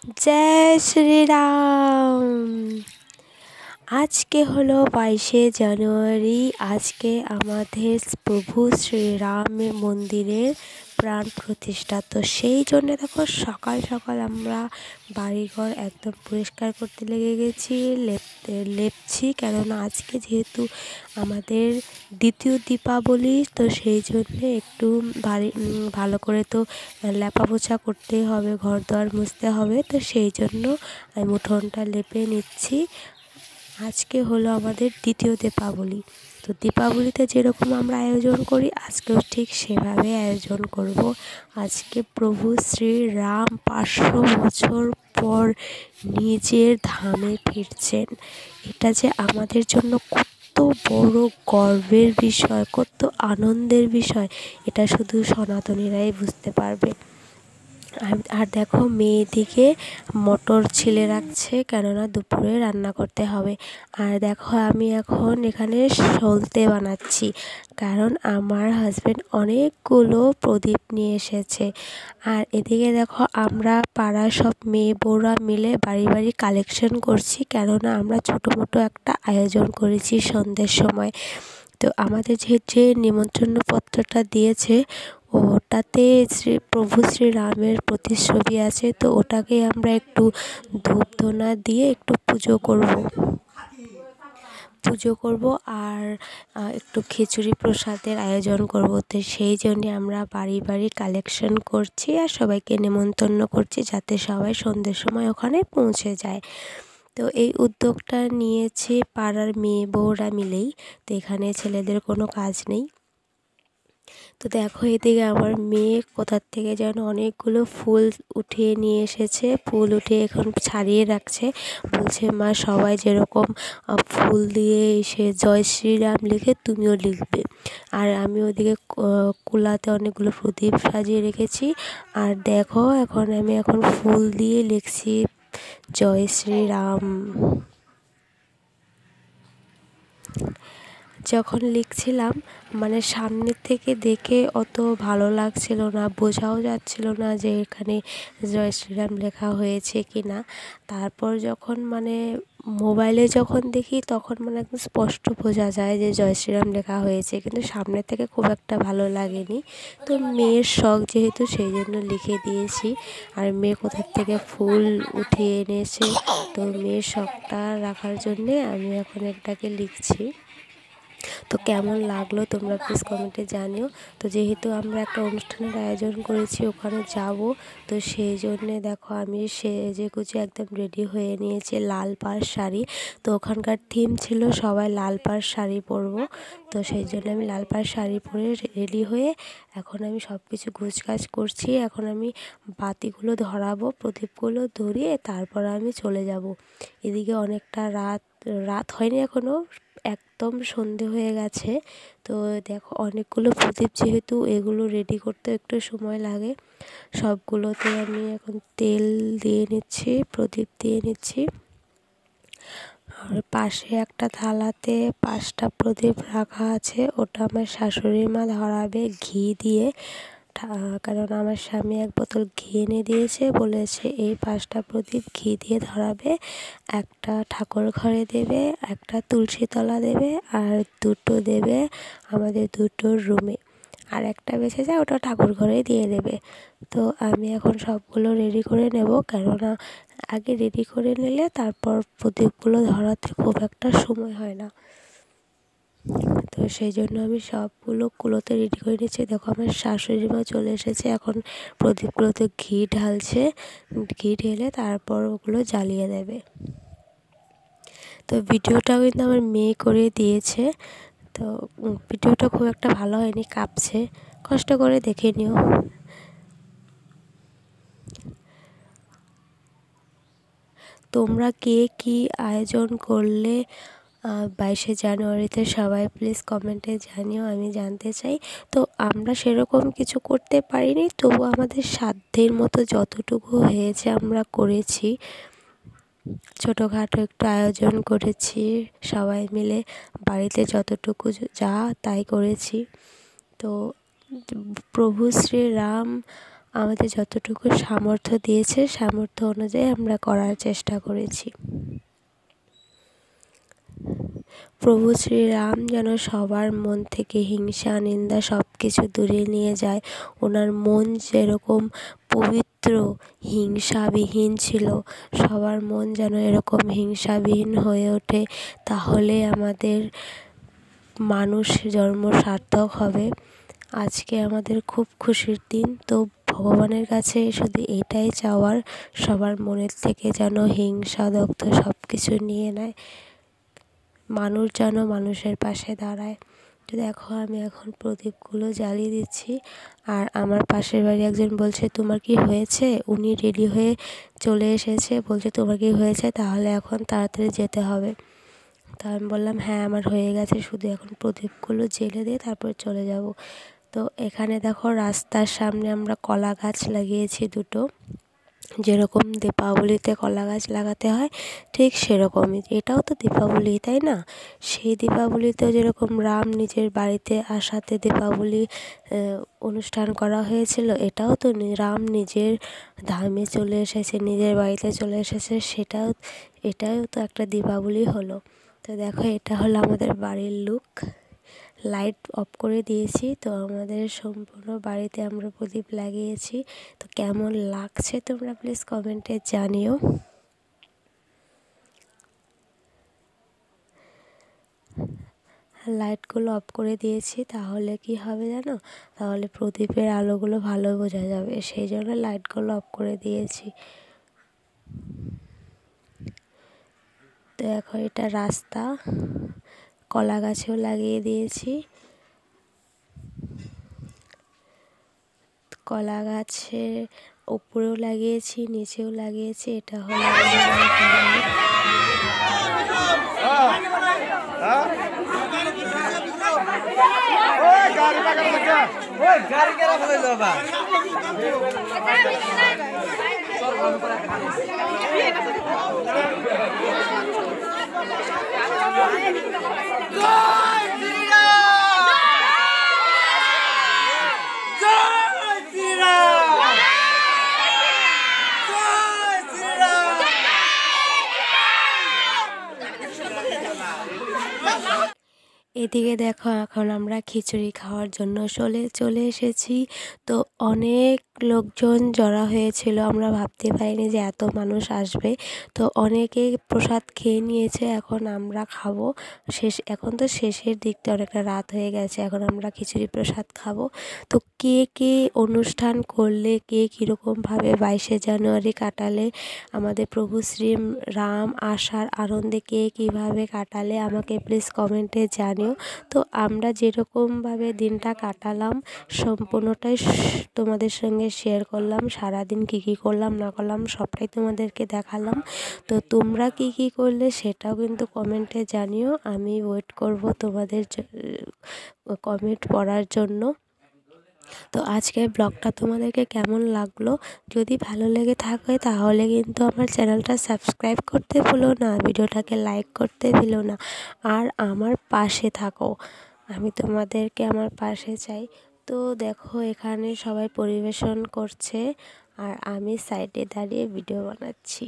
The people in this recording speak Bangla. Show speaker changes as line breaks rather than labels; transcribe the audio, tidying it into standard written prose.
जय श्री राम। আজকে হলো 22শে জানুয়ারি। আজকে আমাদের প্রভু শ্রীরামের মন্দিরের প্রাণ প্রতিষ্ঠা। তো সেই জন্যে দেখো সকাল সকাল আমরা বাড়িঘর একদম পরিষ্কার করতে লেগে গেছি, লেপছি। কেননা আজকে যেহেতু আমাদের দ্বিতীয় দীপাবলি, তো সেই জন্যে একটু বাড়ি ভালো করে তো লেপা পোছা করতেই হবে, ঘর দুয়ার মুছতে হবে। তো সেই জন্য আমি উঠোনটা লেপে নিচ্ছি। আজকে হলো আমাদের দ্বিতীয় দীপাবলি। তো দীপাবলিতে যেরকম আমরা আয়োজন করি, আজকেও ঠিক সেভাবে আয়োজন করব। আজকে প্রভু শ্রীরাম 500 বছর পর নিজের ধামে ফিরছেন। এটা যে আমাদের জন্য কত বড় গর্বের বিষয়, কত আনন্দের বিষয়, এটা শুধু সনাতনীরাই বুঝতে পারবে। আর দেখো মেয়েদিকে মটর ছিলে রাখছে, কেননা দুপুরে রান্না করতে হবে। আর দেখো আমি এখন এখানে সলতে বানাচ্ছি, কারণ আমার হাজব্যান্ড অনেকগুলো প্রদীপ নিয়ে এসেছে। আর এদিকে দেখো আমরা পাড়ার সব মেয়ে বউরা মিলে বাড়ি বাড়ি কালেকশন করছি, কেননা আমরা ছোটো মোটো একটা আয়োজন করেছি সন্ধ্যের সময়। তো আমাদের যে নিমন্ত্রণ পত্রটা দিয়েছে, ওটাতে প্রভু শ্রীরামের প্রতিচ্ছবি আছে। তো ওটাকে আমরা একটু ধূপ ধুনা দিয়ে একটু পুজো করব আর একটু খিচুড়ি প্রসাদের আয়োজন করব। তো সেই জন্যে আমরা বাড়ি বাড়ি কালেকশন করছি আর সবাইকে নেমন্তন্ন করছি, যাতে সবাই সন্ধ্যের সময় ওখানে পৌঁছে যায়। তো এই উদ্যোগটা নিয়েছে পাড়ার মেয়ে বউরা মিলেই। তো এখানে ছেলেদের কোনো কাজ নেই। তো দেখো এদিকে আমার মেয়ে কোথার থেকে যেন অনেকগুলো ফুল উঠিয়ে নিয়ে এসেছে, ফুল উঠিয়ে এখন ছাড়িয়ে রাখছে। বলছে মা, সবাই যেরকম ফুল দিয়ে এসে জয় শ্রীরাম লিখে তুমিও লিখবে। আর আমি ওদিকে কুলাতে অনেকগুলো প্রদীপ সাজিয়ে রেখেছি। আর দেখো আমি এখন ফুল দিয়ে লিখছি জয় শ্রীরাম। যখন লিখছিলাম মানে সামনের থেকে দেখে অত ভালো লাগছিল না, বোঝাও যাচ্ছিল না যে এখানে জয় শ্রীরাম লেখা হয়েছে কি না। তারপর যখন মোবাইলে যখন দেখি, তখন একদম স্পষ্ট বোঝা যায় যে জয় শ্রীরাম লেখা হয়েছে, কিন্তু সামনে থেকে খুব একটা ভালো লাগেনি। তো মেয়ের শখ যেহেতু, সেই জন্য লিখে দিয়েছি। আর মেয়ে কোথার থেকে ফুল উঠিয়ে এনেছে, তো মেয়ের শখটা রাখার জন্যে আমি এখন একটাকে লিখছি। তো কেমন লাগলো তোমরা প্লিজ কমেন্টে জানিও। তো যেহেতু আমরা একটা অনুষ্ঠানের আয়োজন করেছি, ওখানে যাব, তো সেই জন্যে দেখো আমি সেজে গুজে একদম রেডি হয়ে নিয়েছি, লাল পাড় শাড়ি। তো ওখানকার থিম ছিল সবাই লাল পাড় শাড়ি পরবো। তো সেই জন্য আমি লাল পাড় শাড়ি পরে রেডি হয়ে এখন আমি সব কিছু গোছগাছ করছি। এখন আমি বাতিগুলো ধরাবো, প্রদীপগুলো ধরিয়ে তারপর আমি চলে যাব। এদিকে অনেকটা রাত হয়নি এখনও, একদম সন্ধে হয়ে গেছে। তো দেখো অনেকগুলো প্রদীপ, যেহেতু এগুলো রেডি করতে একটু সময় লাগে, সবগুলোতে আমি এখন তেল দিয়ে নিচ্ছি, প্রদীপ দিয়ে নিচ্ছি। আর পাশে একটা থালাতে 5টা প্রদীপ রাখা আছে, ওটা আমার শাশুড়ি মা ধরাবে ঘি দিয়ে। কারণ আমার স্বামী 1 বোতল ঘি এনে দিয়েছে, বলেছে এই 5টা প্রদীপ ঘি দিয়ে ধরাবে। একটা ঠাকুর ঘরে দেবে, একটা তুলসী তলা দেবে, আর 2টো দেবে আমাদের 2টোর রুমে। আর একটা বেঁচে যায়, ওটা ঠাকুর ঘরেই দিয়ে দেবে। তো আমি এখন সবগুলো রেডি করে নেব, কেননা আগে রেডি করে নিলে তারপর প্রদীপগুলো ধরাতে খুব একটা সময় হয় না। তো সেই জন্য আমি সবগুলো কুলোতে রেডি করে নিচ্ছি। দেখো আমার শাশুড়ি মা চলে এসেছে, এখন প্রদীপগুলোতে ঘি ঢালছে, ঘি ঢেলে তারপর ওগুলো জ্বালিয়ে দেবে। তো ভিডিওটাও কিন্তু আমার মেয়ে করে দিয়েছে। তো ভিডিওটা খুব একটা ভালো হয়নি, কাঁপছে, কষ্ট করে দেখে নিও। তোমরা কে কী আয়োজন করলে 22শে জানুয়ারিতে, সবাই প্লিজ কমেন্টে জানিও, আমি জানতে চাই। তো আমরা সেরকম কিছু করতে পারিনি, তবু আমাদের সাধ্যের মতো যতটুকু হয়েছে আমরা করেছি। ছোটোখাটো একটু আয়োজন করেছি সবাই মিলে, বাড়িতে যতটুকু যা তাই করেছি। তো প্রভু শ্রীরাম আমাদের যতটুকু সামর্থ্য দিয়েছে সামর্থ্য অনুযায়ী আমরা করার চেষ্টা করেছি। প্রভু শ্রীরাম যেন সবার মন থেকে হিংসা নিন্দা সব কিছু দূরে নিয়ে যায়। ওনার মন যেরকম পবিত্র হিংসাবিহীন ছিল, সবার মন যেন এরকম হিংসাবিহীন হয়ে ওঠে, তাহলে আমাদের মানুষ জন্ম সার্থক হবে। আজকে আমাদের খুব খুশির দিন। তো ভগবানের কাছে শুধু এটাই চাওয়ার, সবার মনের থেকে যেন হিংসা দগ্ধ সব কিছু নিয়ে নেয়, মানুষ যেন মানুষের পাশে দাঁড়ায়। তো দেখো আমি এখন প্রদীপগুলো জ্বালিয়ে দিচ্ছি। আর আমার পাশের বাড়ি একজন বলছে তোমার কি হয়েছে, উনি রেডি হয়ে চলে এসেছে, বলছে তোমার কি হয়েছে, তাহলে এখন তাড়াতাড়ি যেতে হবে। তা আমি বললাম হ্যাঁ আমার হয়ে গেছে, শুধু এখন প্রদীপগুলো জ্বেলে দিয়ে তারপর চলে যাব। তো এখানে দেখো রাস্তার সামনে আমরা কলা গাছ লাগিয়েছি দুটো, যেরকম দীপাবলিতে কলা গাছ লাগাতে হয় ঠিক সেরকমই। এটাও তো দীপাবলি, তাই না? সেই দীপাবলিতেও যেরকম রাম নিজের বাড়িতে আসাতে দীপাবলি অনুষ্ঠান করা হয়েছিল, এটাও তো রাম নিজের ধামে চলে এসেছে, নিজের বাড়িতে চলে এসেছে, এটাও তো একটা দীপাবলি হলো। তো দেখো এটা হলো আমাদের বাড়ির লুক। লাইট অফ করে দিয়েছি, তো আমাদের সম্পূর্ণ বাড়িতে আমরা প্রদীপ লাগিয়েছি। তো কেমন লাগছে তোমরা প্লিজ কমেন্টে জানিও। লাইটগুলো অফ করে দিয়েছি, তাহলে কি হবে জানো, তাহলে প্রদীপের আলোগুলো ভালো বোঝা যাবে, সেই জন্য লাইটগুলো অফ করে দিয়েছি। তো দেখো এটা রাস্তা, কলা গাছেও লাগিয়ে দিয়েছি। কলা গাছের উপরেও লাগিয়েছি, নিচেও লাগিয়েছি। এটা হলো এদিকে দেখো এখন আমরা খিচুড়ি খাওয়ার জন্য চলে এসেছি। তো অনেক লোকজন জড়ো হয়েছিল, আমরা ভাবতে পারিনি যে এত মানুষ আসবে। তো অনেকে প্রসাদ খেয়ে নিয়েছে, এখন আমরা খাবো। এখন তো শেষের দিকটা, অনেকটা রাত হয়ে গেছে, এখন আমরা খিচুড়ি প্রসাদ খাবো। তো কে কে অনুষ্ঠান করলে, কে কীরকমভাবে 22শে জানুয়ারি কাটালে, আমাদের প্রভু শ্রী রাম আসার আনন্দে কে কীভাবে কাটালে আমাকে প্লিজ কমেন্টে জানিও। তো আমরা যেরকমভাবে দিনটা কাটালাম সম্পূর্ণটাই তোমাদের সঙ্গে শেয়ার করলাম। সারাদিন কী কী করলাম না করলাম সবটাই তোমাদেরকে দেখালাম। তো তোমরা কী কী করলে সেটাও কিন্তু কমেন্টে জানিও, আমি ওয়েট করব তোমাদের কমেন্ট পড়ার জন্য। তো আজকের ব্লগটা তোমাদেরকে কেমন লাগলো, যদি ভালো লেগে থাকে তাহলে কিন্তু আমার চ্যানেলটা সাবস্ক্রাইব করতে ভুলো না, ভিডিওটাকে লাইক করতে ভুলো না, আর আমার পাশে থাকো। আমি তোমাদেরকে আমার পাশে চাই। তো দেখো এখানে সবাই পরিবেশন করছে আর আমি সাইডে দাঁড়িয়ে ভিডিও বানাচ্ছি।